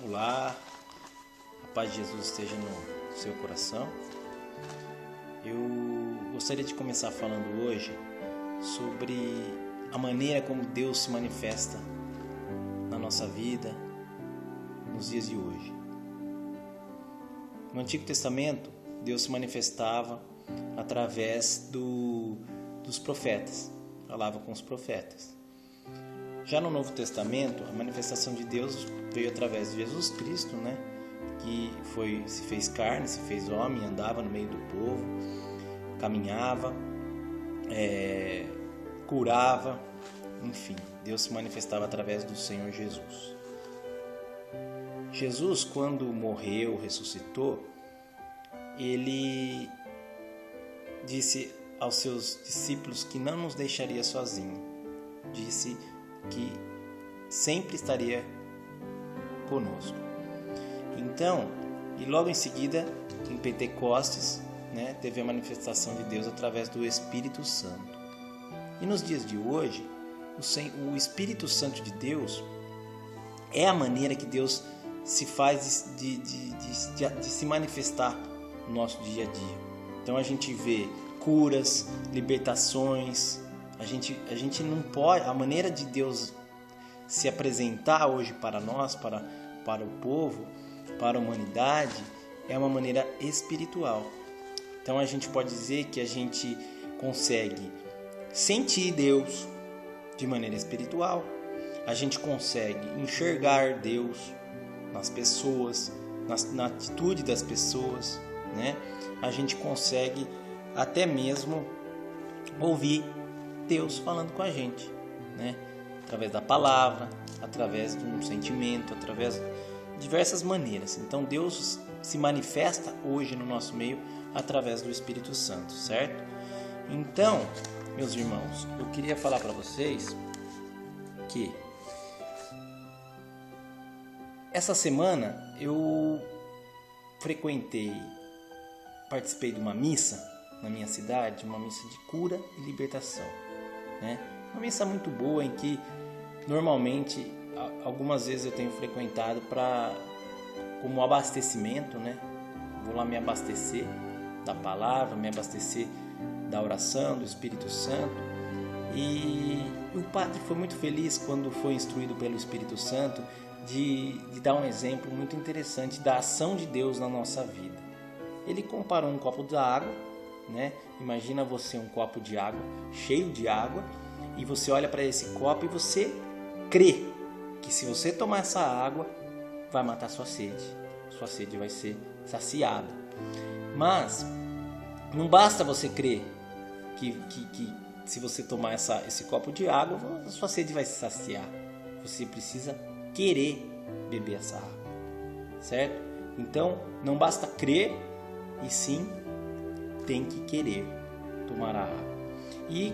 Olá, a paz de Jesus esteja no seu coração. Eu gostaria de começar falando hoje sobre a maneira como Deus se manifesta na nossa vida nos dias de hoje. No Antigo Testamento, Deus se manifestava através dos profetas, falava com os profetas. Já no Novo Testamento, a manifestação de Deus veio através de Jesus Cristo, que se fez carne, se fez homem, andava no meio do povo, caminhava, curava, enfim, Deus se manifestava através do Senhor Jesus. Jesus, quando morreu, ressuscitou, ele disse aos seus discípulos que não nos deixaria sozinhos. Disse que sempre estaria conosco. Então, e logo em seguida, em Pentecostes, teve a manifestação de Deus através do Espírito Santo. E nos dias de hoje, o Espírito Santo de Deus é a maneira que Deus se faz de se manifestar no nosso dia a dia. Então a gente vê curas, libertações. A gente não pode, a maneira de Deus se apresentar hoje para nós, para o povo, para a humanidade, é uma maneira espiritual. Então a gente pode dizer que a gente consegue sentir Deus de maneira espiritual, a gente consegue enxergar Deus nas pessoas, na atitude das pessoas, A gente consegue até mesmo ouvir Deus falando com a gente, Através da palavra, através de um sentimento, através de diversas maneiras. Então Deus se manifesta hoje no nosso meio através do Espírito Santo, certo? Então, meus irmãos, eu queria falar para vocês que essa semana eu participei de uma missa na minha cidade, uma missa de cura e libertação, Uma missa muito boa em que normalmente algumas vezes eu tenho frequentado como abastecimento, Vou lá me abastecer da palavra, me abastecer da oração, do Espírito Santo. E o padre foi muito feliz quando foi instruído pelo Espírito Santo de dar um exemplo muito interessante da ação de Deus na nossa vida. Ele comparou um copo de água, Imagina você um copo de água, cheio de água, e você olha para esse copo e você crê que se você tomar essa água, vai matar sua sede vai ser saciada. Mas não basta você crer que se você tomar esse copo de água, a sua sede vai se saciar. Você precisa querer beber essa água, certo? Então, não basta crer, e sim tem que querer tomar a água. E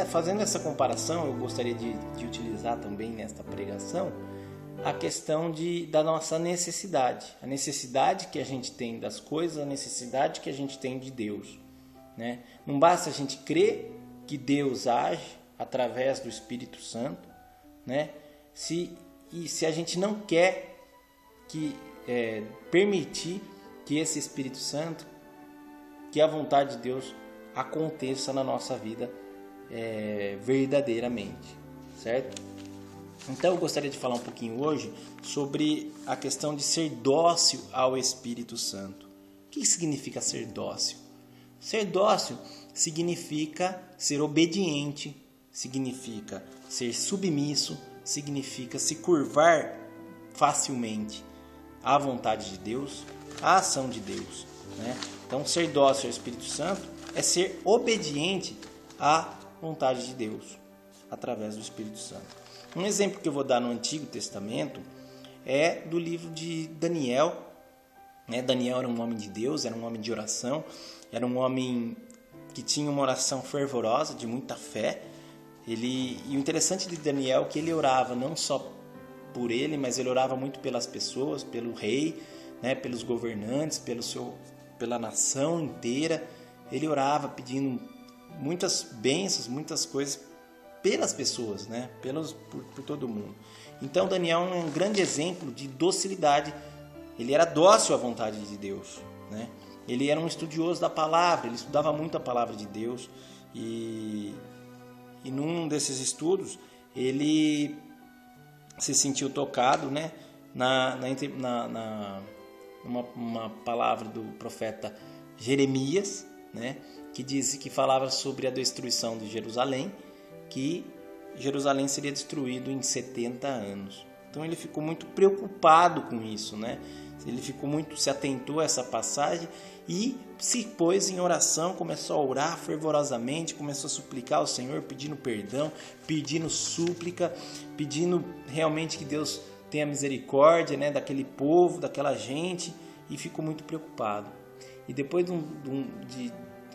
fazendo essa comparação, eu gostaria de utilizar também nesta pregação a questão da nossa necessidade. A necessidade que a gente tem das coisas, a necessidade que a gente tem de Deus. Não basta a gente crer que Deus age através do Espírito Santo, se a gente não quer permitir que esse Espírito Santo, que a vontade de Deus aconteça na nossa vida verdadeiramente, certo? Então eu gostaria de falar um pouquinho hoje sobre a questão de ser dócil ao Espírito Santo. O que significa ser dócil? Ser dócil significa ser obediente, significa ser submisso, significa se curvar facilmente à vontade de Deus, à ação de Deus, Então ser dócil ao Espírito Santo é ser obediente à vontade de Deus através do Espírito Santo. Um exemplo que eu vou dar no Antigo Testamento é do livro de Daniel. Daniel era um homem de Deus, era um homem de oração, era um homem que tinha uma oração fervorosa, de muita fé. E o interessante de Daniel é que ele orava não só por ele, mas ele orava muito pelas pessoas, pelo rei, pelos governantes, pela nação inteira. Ele orava pedindo muitas bênçãos, muitas coisas pelas pessoas, por todo mundo. Então Daniel é um grande exemplo de docilidade. Ele era dócil à vontade de Deus, né? Ele era um estudioso da palavra, ele estudava muito a palavra de Deus e num desses estudos ele se sentiu tocado, né, uma palavra do profeta Jeremias, né, que falava sobre a destruição de Jerusalém, que Jerusalém seria destruído em 70 anos. Então ele ficou muito preocupado com isso, né? Ele se atentou a essa passagem e se pôs em oração, começou a orar fervorosamente, começou a suplicar ao Senhor, pedindo perdão, pedindo súplica, pedindo realmente que Deus tenha misericórdia, né, daquele povo, daquela gente, e ficou muito preocupado. E depois de um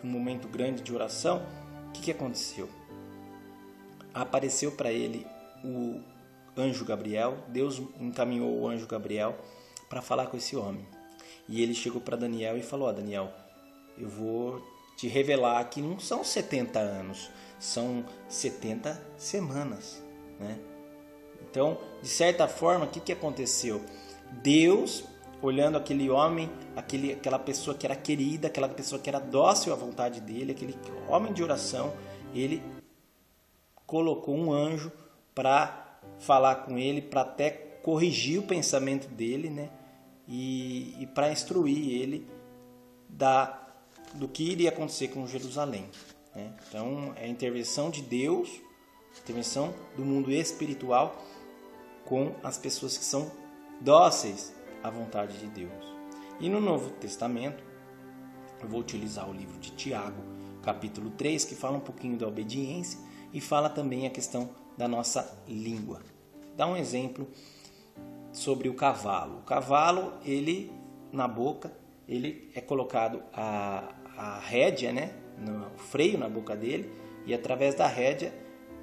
momento grande de oração, o que aconteceu? Apareceu para ele o anjo Gabriel. Deus encaminhou o anjo Gabriel para falar com esse homem. E ele chegou para Daniel e falou: Daniel, eu vou te revelar que não são 70 anos, são 70 semanas, né? Então, de certa forma, o que aconteceu? Deus, olhando aquele homem, aquela pessoa que era querida, aquela pessoa que era dócil à vontade dele, aquele homem de oração, ele colocou um anjo para falar com ele, para até corrigir o pensamento dele, né? E para instruir ele do que iria acontecer com Jerusalém, né? Então, é a intervenção de Deus, intervenção do mundo espiritual com as pessoas que são dóceis à vontade de Deus. E no Novo Testamento, eu vou utilizar o livro de Tiago, capítulo 3, que fala um pouquinho da obediência e fala também a questão da nossa língua. Dá um exemplo sobre o cavalo. O cavalo, ele na boca, ele é colocado a rédea, né, o freio na boca dele, e através da rédea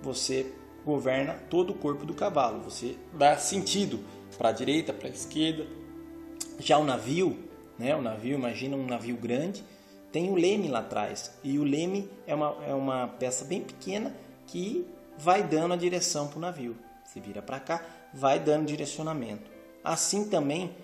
você governa todo o corpo do cavalo. Você dá sentido para a direita, para a esquerda. Já o navio, né, imagina um navio grande, tem o leme lá atrás, e o leme é uma peça bem pequena que vai dando a direção para o navio. Você vira para cá, vai dando direcionamento. Assim também,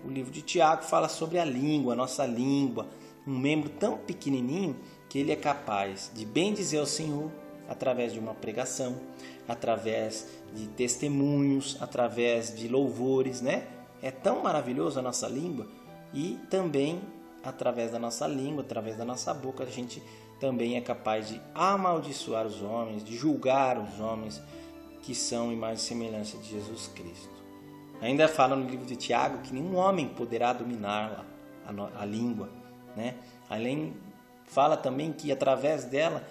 o livro de Tiago fala sobre a língua, a nossa língua, um membro tão pequenininho que ele é capaz de bem dizer ao Senhor através de uma pregação, através de testemunhos, através de louvores, né? É tão maravilhoso a nossa língua, e também através da nossa língua, através da nossa boca, a gente também é capaz de amaldiçoar os homens, de julgar os homens que são imagem e semelhança de Jesus Cristo. Ainda fala no livro de Tiago que nenhum homem poderá dominar a língua, né? Além, fala também que através dela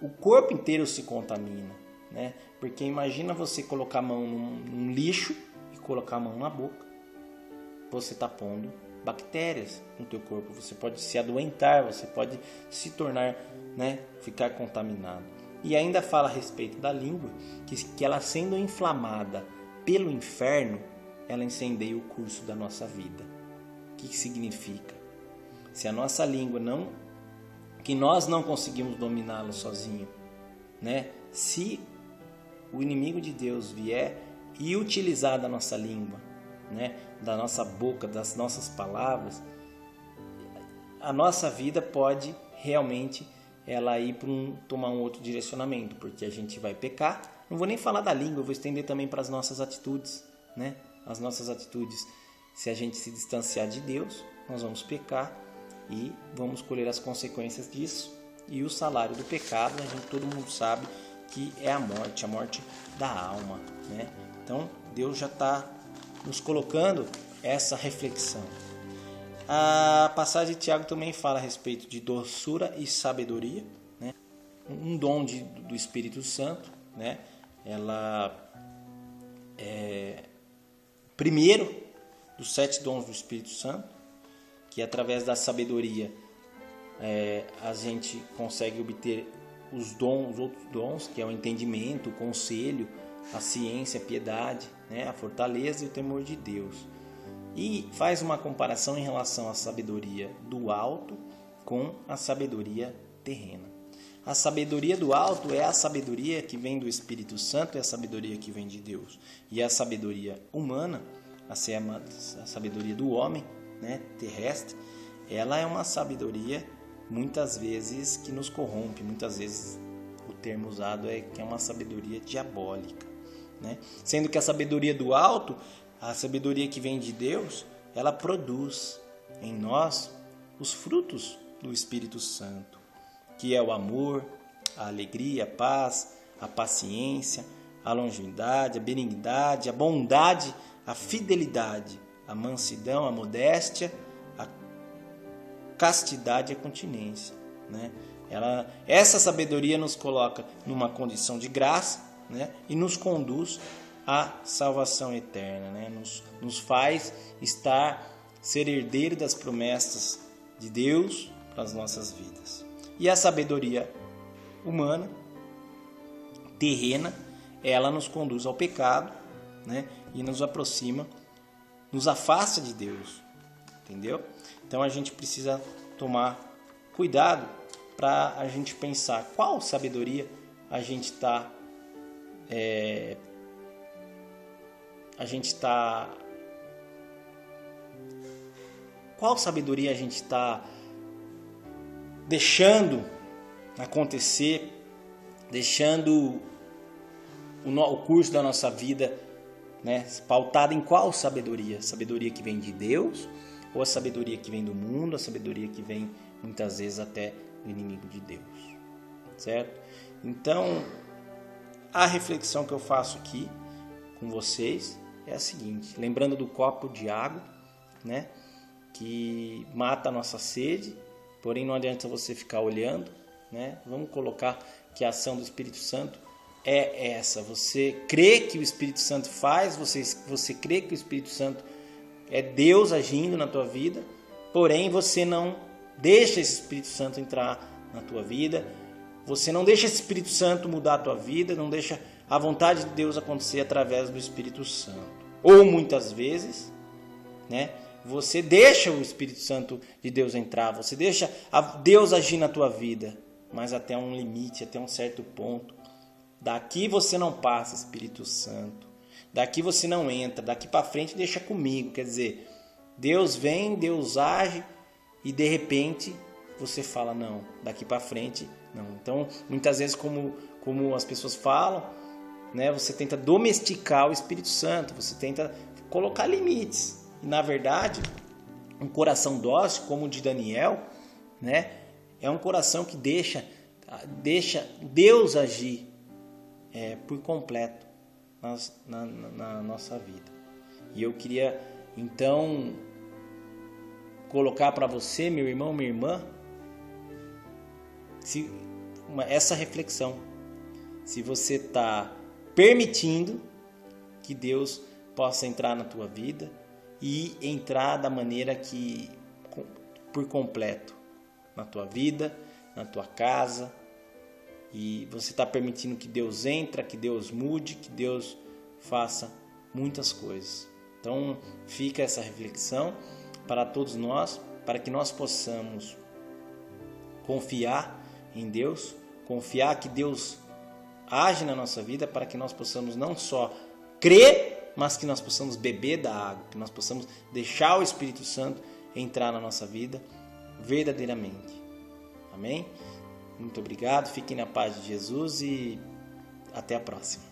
o corpo inteiro se contamina, né? Porque imagina você colocar a mão num lixo e colocar a mão na boca. Você está pondo bactérias no teu corpo, você pode se adoentar, você pode se tornar, né, ficar contaminado. E ainda fala a respeito da língua, que ela sendo inflamada pelo inferno, ela incendeia o curso da nossa vida. O que significa? Se a nossa língua que nós não conseguimos dominá-la sozinho, né? Se o inimigo de Deus vier e utilizar da nossa língua, né, da nossa boca, das nossas palavras, a nossa vida pode realmente ela ir tomar um outro direcionamento, porque a gente vai pecar. Não vou nem falar da língua, eu vou estender também para as nossas atitudes, né? As nossas atitudes, se a gente se distanciar de Deus, nós vamos pecar e vamos colher as consequências disso. E o salário do pecado, todo mundo sabe que é a morte da alma, né? Então Deus já está nos colocando essa reflexão. A passagem de Tiago também fala a respeito de doçura e sabedoria, né? Um dom do Espírito Santo, né? Ela é primeiro dos 7 dons do Espírito Santo, que através da sabedoria a gente consegue obter os outros dons, que é o entendimento, o conselho, a ciência, a piedade, né? A fortaleza e o temor de Deus. E faz uma comparação em relação à sabedoria do alto com a sabedoria terrena. a sabedoria do alto é a sabedoria que vem do Espírito Santo, é a sabedoria que vem de Deus. E a sabedoria humana, a sabedoria do homem, né, terrestre, ela é uma sabedoria muitas vezes que nos corrompe, muitas vezes o termo usado é que é uma sabedoria diabólica, né? Sendo que a sabedoria do alto, a sabedoria que vem de Deus, ela produz em nós os frutos do Espírito Santo, que é o amor, a alegria, a paz, a paciência, a longanimidade, a benignidade, a bondade, a fidelidade, a mansidão, a modéstia, a castidade e a continência, né? Essa sabedoria nos coloca numa condição de graça, né? E nos conduz à salvação eterna, né? Nos faz ser herdeiro das promessas de Deus para as nossas vidas. E a sabedoria humana, terrena, ela nos conduz ao pecado, né? E nos aproxima, nos afasta de Deus, entendeu? Então a gente precisa tomar cuidado para a gente pensar qual sabedoria a gente está qual sabedoria a gente está deixando acontecer, deixando o curso da nossa vida, né, pautada em qual sabedoria? Sabedoria que vem de Deus ou a sabedoria que vem do mundo, a sabedoria que vem muitas vezes até do inimigo de Deus, certo? Então, a reflexão que eu faço aqui com vocês é a seguinte, lembrando do copo de água, né, que mata a nossa sede, porém não adianta você ficar olhando, né? Vamos colocar que a ação do Espírito Santo é essa, você crê que o Espírito Santo faz, você crê que o Espírito Santo é Deus agindo na tua vida, porém você não deixa esse Espírito Santo entrar na tua vida, você não deixa esse Espírito Santo mudar a tua vida, não deixa a vontade de Deus acontecer através do Espírito Santo. Ou muitas vezes, né, você deixa o Espírito Santo de Deus entrar, você deixa Deus agir na tua vida, mas até um limite, até um certo ponto. Daqui você não passa, Espírito Santo. Daqui você não entra, daqui para frente deixa comigo. Quer dizer, Deus vem, Deus age e de repente você fala não, daqui para frente não. Então, muitas vezes como as pessoas falam, né, você tenta domesticar o Espírito Santo, você tenta colocar limites. E na verdade, um coração dócil como o de Daniel, né, é um coração que deixa Deus agir por completo na nossa vida. E eu queria então colocar para você, meu irmão, minha irmã, essa reflexão. Se você está permitindo que Deus possa entrar na tua vida e entrar da maneira que por completo na tua vida, na tua casa, e você está permitindo que Deus entre, que Deus mude, que Deus faça muitas coisas. Então fica essa reflexão para todos nós, para que nós possamos confiar em Deus, confiar que Deus age na nossa vida, para que nós possamos não só crer, mas que nós possamos beber da água, que nós possamos deixar o Espírito Santo entrar na nossa vida verdadeiramente. Amém? Muito obrigado, fiquem na paz de Jesus e até a próxima.